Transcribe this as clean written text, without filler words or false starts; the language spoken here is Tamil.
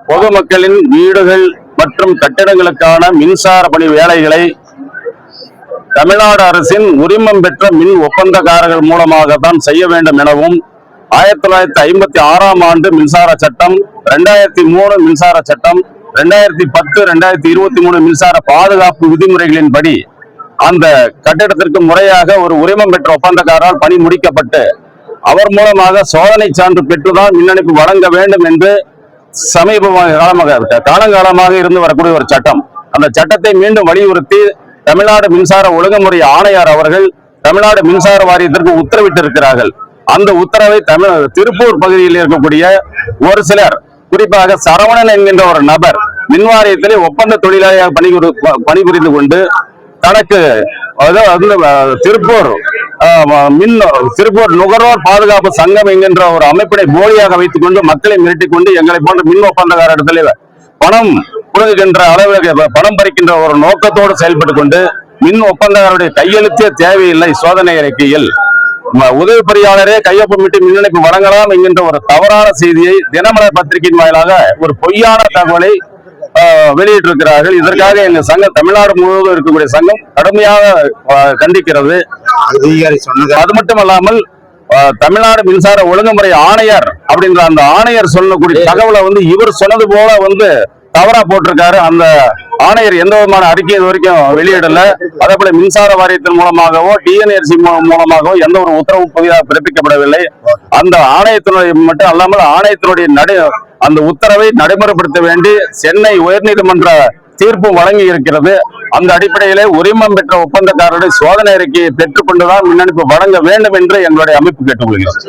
பொதுமக்களின் வீடுகள் மற்றும் கட்டிடங்களுக்கான மின்சார பணி வேலைகளை தமிழ்நாடு அரசின் உரிமம் பெற்ற மின் ஒப்பந்தக்காரர்கள் மூலமாகத்தான் செய்ய வேண்டும் எனவும் 1956ஆம் ஆண்டு மின்சார சட்டம், 2003 மின்சார சட்டம், 2010, 2023 மின்சார பாதுகாப்பு விதிமுறைகளின்படி அந்த கட்டிடத்திற்கு முறையாக ஒரு உரிமம் பெற்ற ஒப்பந்தக்காரரால் பணி முடிக்கப்பட்டு அவர் மூலமாக சோதனை சான்று பெற்றுதான் மின் இணைப்பு வழங்க வேண்டும் என்று காலங்காலமாக இருந்து வரக்கூடிய ஒரு சட்டம். அந்த சட்டத்தை மீண்டும் வலியுறுத்தி தமிழ்நாடு மின்சார ஒழுங்குமுறை ஆணையர் அவர்கள் தமிழ்நாடு மின்சார வாரியத்திற்கு உத்தரவிட்டிருக்கிறார்கள். அந்த உத்தரவை திருப்பூர் பகுதியில் இருக்கக்கூடிய ஒரு சிலர், குறிப்பாக சரவணன் என்கின்ற ஒரு நபர் மின் வாரியத்திலே ஒப்பந்த தொழிலாளியாக பணிபுரிந்து கொண்டு தனக்கு திருப்பூர் நுகர்வோர் பாதுகாப்பு சங்கம் என்கின்ற ஒரு அமைப்பினை போலியாக வைத்துக் கொண்டு மக்களை மிரட்டிக் கொண்டு எங்களை போன்ற மின் ஒப்பந்தக்காரத்தில் பணம் புடுங்குகின்ற அளவுக்கு பணம் பறிக்கின்ற ஒரு நோக்கத்தோடு செயல்பட்டுக் கொண்டு மின் ஒப்பந்தக்காரருடைய கையெழுத்தே தேவையில்லை சோதனை அறிக்கையில் உதவி பொறியாளரே கையொப்பமிட்டு மின் இணைப்பு வழங்கலாம் என்கின்ற ஒரு தவறான செய்தியை தினமலர் பத்திரிகையின் வாயிலாக ஒரு பொய்யான தகவலை வெளியிட்டிருக்கிறார்கள். இதற்காக எங்க சங்கம் தமிழ்நாடு முழுவதும் இருக்கக்கூடிய சங்கம் கடுமையாக கண்டிக்கிறது. அது மட்டுமல்லாமல் தமிழ்நாடு மின்சார ஒழுங்குமுறை ஆணையர் அப்படின்ற அந்த ஆணையர் சொல்லக்கூடிய தகவலை இவர் சொன்னது போல தவறா போட்டிருக்காரு. அந்த ஆணையர் எந்த விதமான அறிக்கை இது வரைக்கும் வெளியிடல. அதே போல மின்சார வாரியத்தின் மூலமாகவோ டிஎன்ஏசி மூலமாகவோ எந்த ஒரு உத்தரவும் புதிதாக பிறப்பிக்கப்படவில்லை. அந்த ஆணையத்தினுடைய மட்டும் அல்லாமல் ஆணையத்தினுடைய அந்த உத்தரவை நடைமுறைப்படுத்த வேண்டி சென்னை உயர்நீதிமன்ற தீர்ப்பு வழங்கி இருக்கிறது. அந்த அடிப்படையிலே உரிமம் பெற்ற ஒப்பந்தக்காரருடைய சோதனை அறிக்கையை பெற்றுக்கொண்டுதான் மின் இணைப்பு வழங்க வேண்டும் என்று எங்களுடைய அமைப்பு கேட்டுக்கொள்கிறது.